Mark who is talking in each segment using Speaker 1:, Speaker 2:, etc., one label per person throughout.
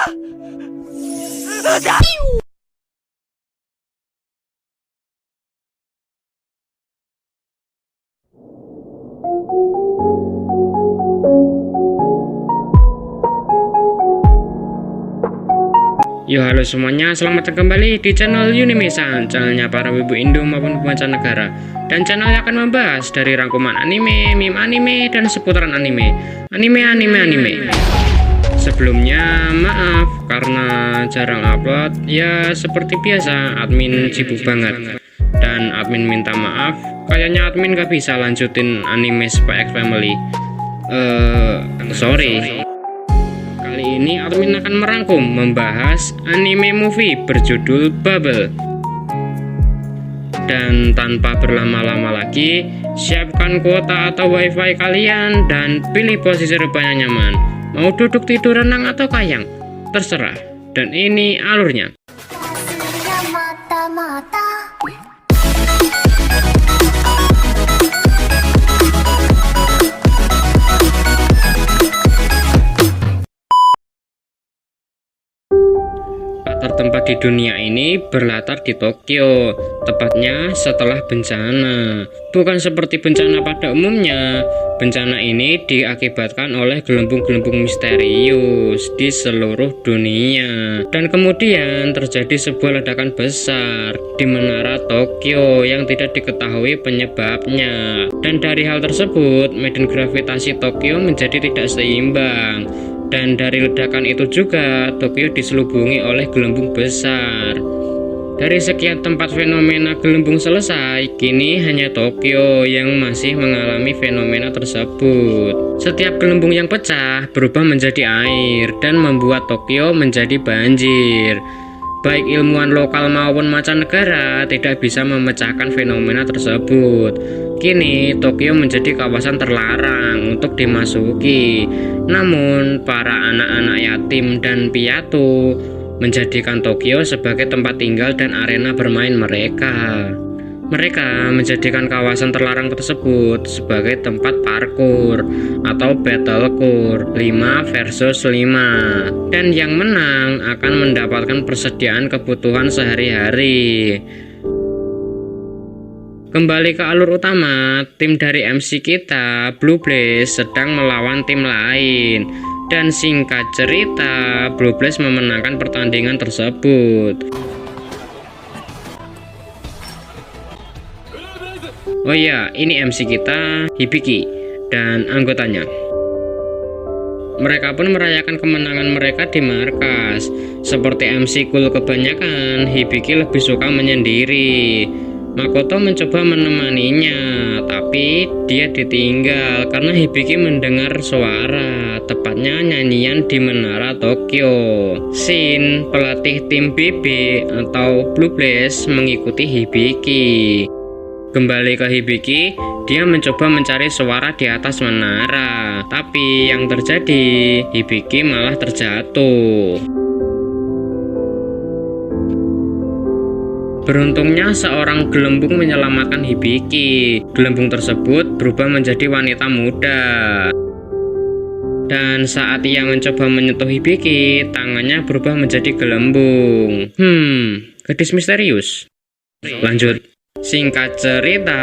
Speaker 1: Yo halo semuanya, selamat datang kembali di channel Unimisan, channelnya para wibu Indo maupun mancanegara. Dan channel yang akan membahas dari rangkuman anime, meme anime, dan seputaran anime. Sebelumnya maaf karena jarang upload, ya seperti biasa admin sibuk banget. Dan admin minta maaf, kayaknya admin gak bisa lanjutin anime Spy X Family. Sorry. Kali ini admin akan merangkum membahas anime movie berjudul Bubble. Dan tanpa berlama-lama lagi, siapkan kuota atau wifi kalian dan pilih posisi rebahan yang nyaman. Mau duduk tidur renang atau kayang? Terserah. Dan ini alurnya. Tempat di dunia ini berlatar di Tokyo, tepatnya setelah bencana. Bukan seperti bencana pada umumnya, bencana ini diakibatkan oleh gelembung-gelembung misterius di seluruh dunia. Dan kemudian terjadi sebuah ledakan besar di menara Tokyo yang tidak diketahui penyebabnya. Dan dari hal tersebut, medan gravitasi Tokyo menjadi tidak seimbang. Dan dari ledakan itu juga Tokyo diselubungi oleh gelembung besar. Dari sekian tempat fenomena gelembung selesai, kini hanya Tokyo yang masih mengalami fenomena tersebut. Setiap gelembung yang pecah berubah menjadi air dan membuat Tokyo menjadi banjir. Baik ilmuwan lokal maupun mancanegara tidak bisa memecahkan fenomena tersebut. Kini Tokyo menjadi kawasan terlarang untuk dimasuki. Namun para anak-anak yatim dan piatu menjadikan Tokyo sebagai tempat tinggal dan arena bermain mereka. Mereka menjadikan kawasan terlarang tersebut sebagai tempat parkur atau battlecore 5 versus 5. Dan yang menang akan mendapatkan persediaan kebutuhan sehari-hari. Kembali ke alur utama, tim dari MC kita, Blue Blaze, sedang melawan tim lain. Dan singkat cerita, Blue Blaze memenangkan pertandingan tersebut. Oh ya, ini MC kita, Hibiki, dan anggotanya. Mereka pun merayakan kemenangan mereka di markas. Seperti MC Cool kebanyakan, Hibiki lebih suka menyendiri. Makoto mencoba menemaninya, tapi dia ditinggal karena Hibiki mendengar suara, tepatnya nyanyian di menara Tokyo. Shin, pelatih tim BB atau Blue Blaze, mengikuti Hibiki. Kembali ke Hibiki, dia mencoba mencari suara di atas menara, tapi yang terjadi, Hibiki malah terjatuh. Beruntungnya seorang gelembung menyelamatkan Hibiki. Gelembung tersebut berubah menjadi wanita muda. Dan saat ia mencoba menyentuh Hibiki, tangannya berubah menjadi gelembung. Gadis misterius. Lanjut. Singkat cerita,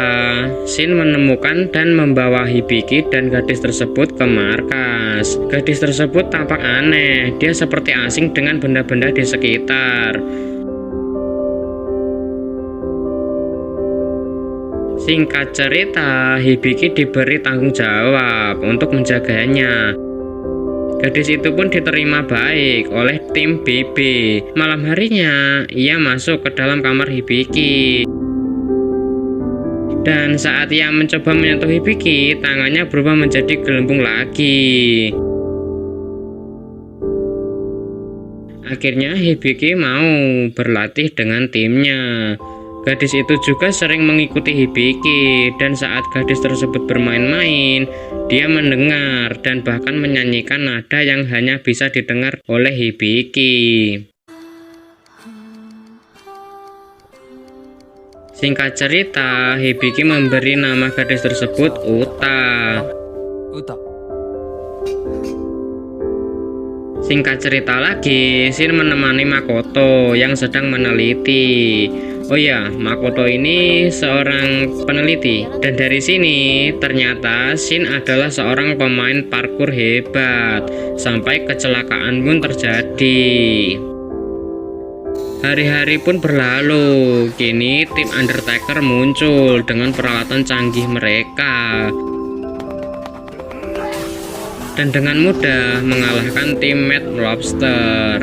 Speaker 1: Shin menemukan dan membawa Hibiki dan gadis tersebut ke markas. Gadis tersebut tampak aneh, dia seperti asing dengan benda-benda di sekitar. Singkat cerita, Hibiki diberi tanggung jawab untuk menjaganya. Gadis itu pun diterima baik oleh tim BB. Malam harinya, ia masuk ke dalam kamar Hibiki. Dan saat ia mencoba menyentuh Hibiki, tangannya berubah menjadi gelembung lagi. Akhirnya Hibiki mau berlatih dengan timnya. Gadis itu juga sering mengikuti Hibiki, dan saat gadis tersebut bermain-main, dia mendengar dan bahkan menyanyikan nada yang hanya bisa didengar oleh Hibiki. Singkat cerita, Hibiki memberi nama gadis tersebut Uta. Singkat cerita lagi, Shin menemani Makoto yang sedang meneliti. Oh ya, Makoto ini seorang peneliti, dan dari sini ternyata Shin adalah seorang pemain parkour hebat, sampai kecelakaan pun terjadi. Hari-hari pun berlalu, kini tim Undertaker muncul dengan peralatan canggih mereka, dan dengan mudah mengalahkan tim Mad Lobster.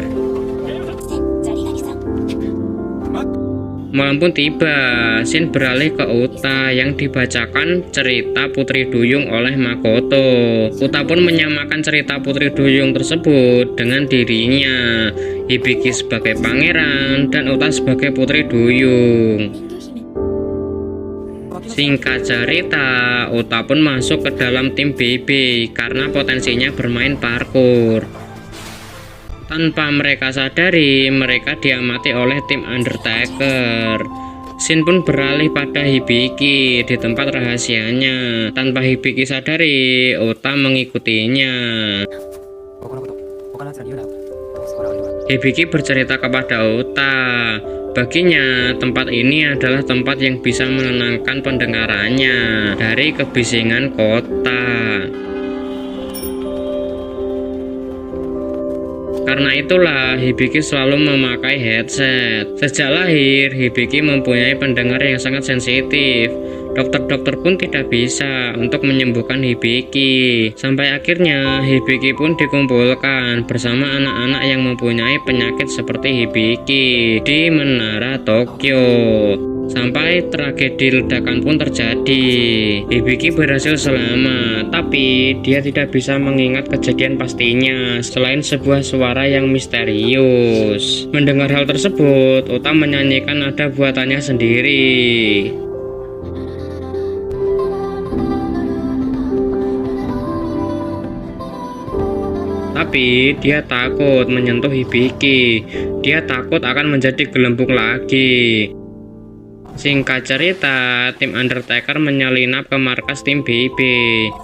Speaker 1: Malam pun tiba, Shin beralih ke Uta yang dibacakan cerita Putri Duyung oleh Makoto. Uta pun menyamakan cerita Putri Duyung tersebut dengan dirinya, Hibiki sebagai pangeran dan Uta sebagai Putri Duyung. Singkat cerita, Uta pun masuk ke dalam tim BB karena potensinya bermain parkour. Tanpa mereka sadari, mereka diamati oleh tim Undertaker. Shin pun beralih pada Hibiki di tempat rahasianya. Tanpa Hibiki sadari, Uta mengikutinya. Hibiki bercerita kepada Uta, baginya tempat ini adalah tempat yang bisa menenangkan pendengarannya dari kebisingan kota. Karena itulah Hibiki selalu memakai headset. Sejak lahir, Hibiki mempunyai pendengar yang sangat sensitif. Dokter-dokter pun tidak bisa untuk menyembuhkan Hibiki. Sampai akhirnya Hibiki pun dikumpulkan bersama anak-anak yang mempunyai penyakit seperti Hibiki di Menara Tokyo. Sampai tragedi ledakan pun terjadi. Hibiki berhasil selamat, tapi dia tidak bisa mengingat kejadian pastinya selain sebuah suara yang misterius. Mendengar hal tersebut, Uta menyanyikan nada buatannya sendiri. Tapi dia takut menyentuh Hibiki. Dia takut akan menjadi gelembung lagi. Singkat cerita, tim Undertaker menyelinap ke markas tim BB,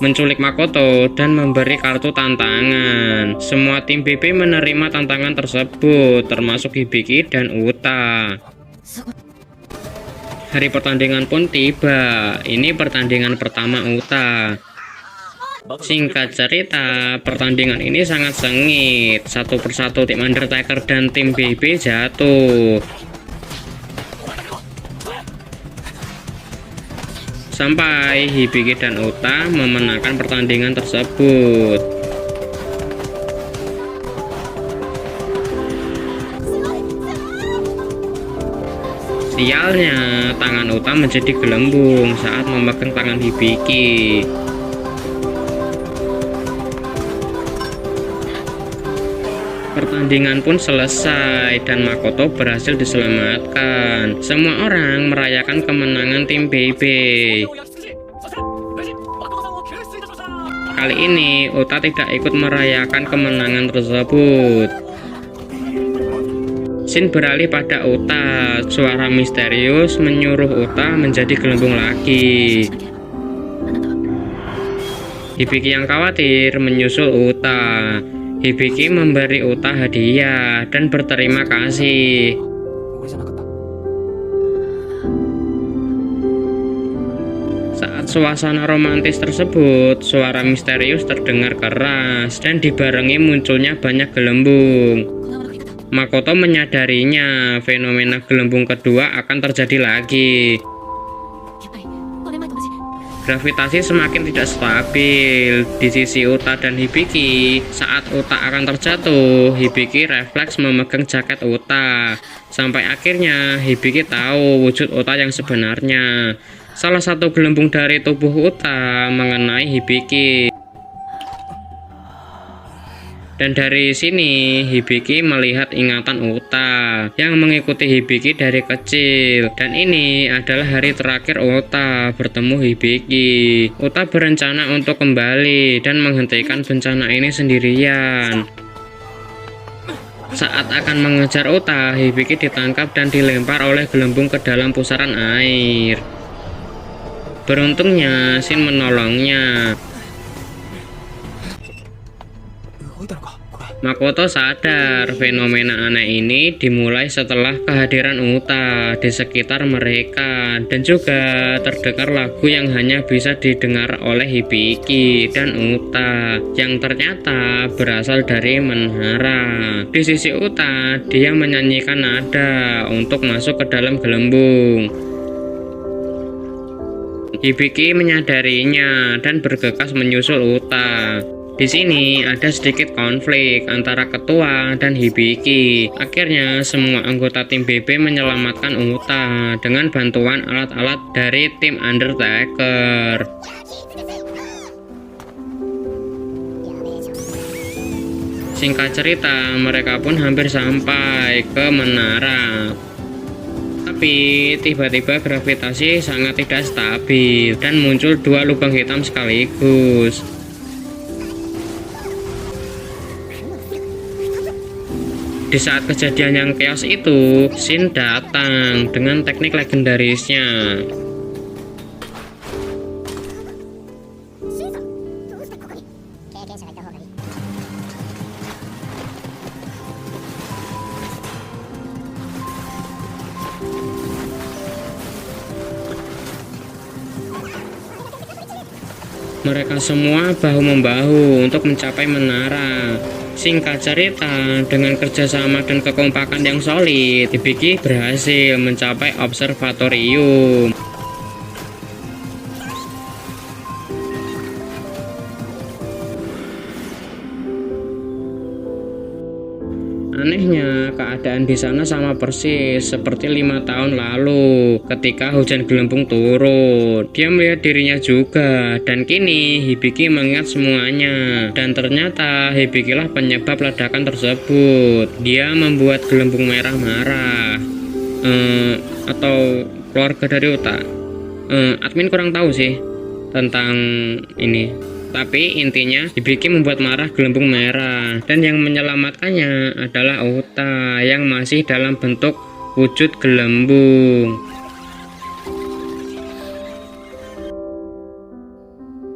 Speaker 1: menculik Makoto dan memberi kartu tantangan. Semua tim BB menerima tantangan tersebut, termasuk Hibiki dan Uta. Hari pertandingan pun tiba. Ini pertandingan pertama Uta. Singkat cerita, pertandingan ini sangat sengit. Satu persatu tim Undertaker dan tim BB jatuh. Sampai Hibiki dan Uta memenangkan pertandingan tersebut. Sialnya, tangan Uta menjadi gelembung saat memegang tangan Hibiki. Pertandingan pun selesai dan Makoto berhasil diselamatkan. Semua orang merayakan kemenangan tim BB. Kali ini Uta tidak ikut merayakan kemenangan tersebut. Shin beralih pada Uta. Suara misterius menyuruh Uta menjadi gelembung lagi. Hibiki yang khawatir menyusul Uta. Hibiki memberi Uta hadiah dan berterima kasih. Saat suasana romantis tersebut, suara misterius terdengar keras dan dibarengi munculnya banyak gelembung. Makoto menyadarinya fenomena gelembung kedua akan terjadi lagi. Gravitasi semakin tidak stabil di sisi Uta dan Hibiki. Saat Uta akan terjatuh, Hibiki refleks memegang jaket Uta. Sampai akhirnya Hibiki tahu wujud Uta yang sebenarnya. Salah satu gelembung dari tubuh Uta mengenai Hibiki. Dan dari sini Hibiki melihat ingatan Uta yang mengikuti Hibiki dari kecil. Dan ini adalah hari terakhir Uta bertemu Hibiki. Uta berencana untuk kembali dan menghentikan bencana ini sendirian. Saat akan mengejar Uta, Hibiki ditangkap dan dilempar oleh gelembung ke dalam pusaran air. Beruntungnya Shin menolongnya. Makoto sadar fenomena aneh ini dimulai setelah kehadiran Uta di sekitar mereka, dan juga terdengar lagu yang hanya bisa didengar oleh Hibiki dan Uta yang ternyata berasal dari menara. Di sisi Uta, dia menyanyikan nada untuk masuk ke dalam gelembung. Hibiki menyadarinya dan bergegas menyusul Uta. Di sini ada sedikit konflik antara ketua dan Hibiki. Akhirnya semua anggota tim BB menyelamatkan Uta dengan bantuan alat-alat dari tim Undertaker. Singkat cerita, mereka pun hampir sampai ke menara. Tapi tiba-tiba gravitasi sangat tidak stabil dan muncul dua lubang hitam sekaligus. Di saat kejadian yang chaos itu, Shin datang dengan teknik legendarisnya. Mereka semua bahu-membahu untuk mencapai menara. Singkat cerita, dengan kerjasama dan kekompakan yang solid, Hibiki berhasil mencapai observatorium. Anehnya, keadaan di sana sama persis seperti 5 tahun lalu ketika hujan gelembung turun. Dia melihat dirinya juga, dan kini Hibiki mengingat semuanya. Dan ternyata Hibikilah penyebab ledakan tersebut. Dia membuat gelembung merah marah. Atau keluarga dari Uta. Admin kurang tahu sih tentang ini. Tapi intinya Hibiki membuat marah gelembung merah, dan yang menyelamatkannya adalah Uta yang masih dalam bentuk wujud gelembung.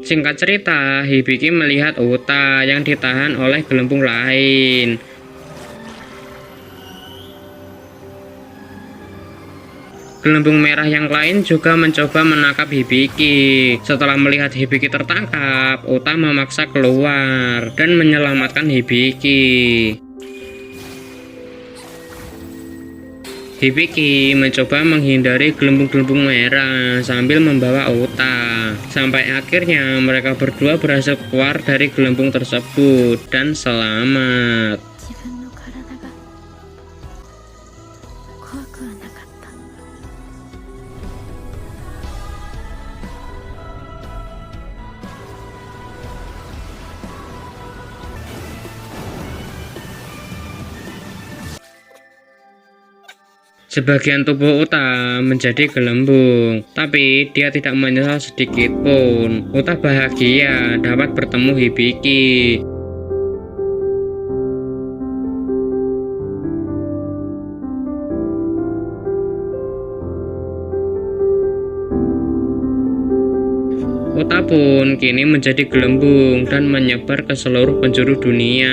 Speaker 1: Singkat cerita, Hibiki melihat Uta yang ditahan oleh gelembung lain. Gelembung merah yang lain juga mencoba menangkap Hibiki. Setelah melihat Hibiki tertangkap, Uta memaksa keluar dan menyelamatkan Hibiki. Hibiki mencoba menghindari gelembung-gelembung merah sambil membawa Uta. Sampai akhirnya mereka berdua berhasil keluar dari gelembung tersebut dan selamat. Sebagian tubuh Uta menjadi gelembung, tapi dia tidak menyesal sedikit pun. Uta bahagia dapat bertemu Hibiki. Uta pun kini menjadi gelembung dan menyebar ke seluruh penjuru dunia.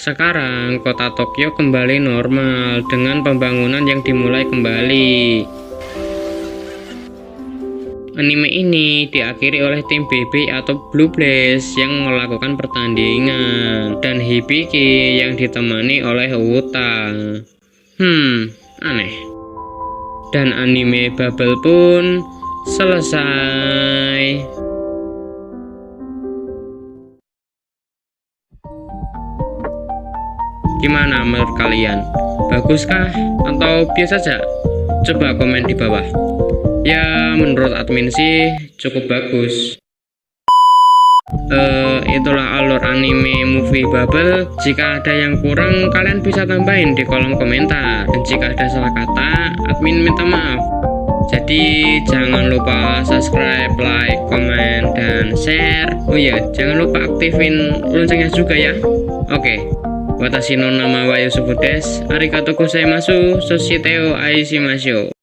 Speaker 1: Sekarang kota Tokyo kembali normal dengan pembangunan yang dimulai kembali. Anime ini diakhiri oleh tim BB atau Blue Blaze yang melakukan pertandingan, dan Hibiki yang ditemani oleh Uta. Aneh. Dan anime Bubble pun selesai. Gimana menurut kalian? Baguskah atau biasa saja? Coba komen di bawah. Ya, menurut admin sih cukup bagus. itulah alur anime movie Bubble. Jika ada yang kurang, kalian bisa tambahin di kolom komentar. Dan jika ada salah kata, admin minta maaf. Jadi jangan lupa subscribe, like, komen, dan share. Oh iya, jangan lupa aktifin loncengnya juga ya. Oke, watashi no nama wa Yusufu desu. Arigatou gozaimasu. Soshiteo aishimasho.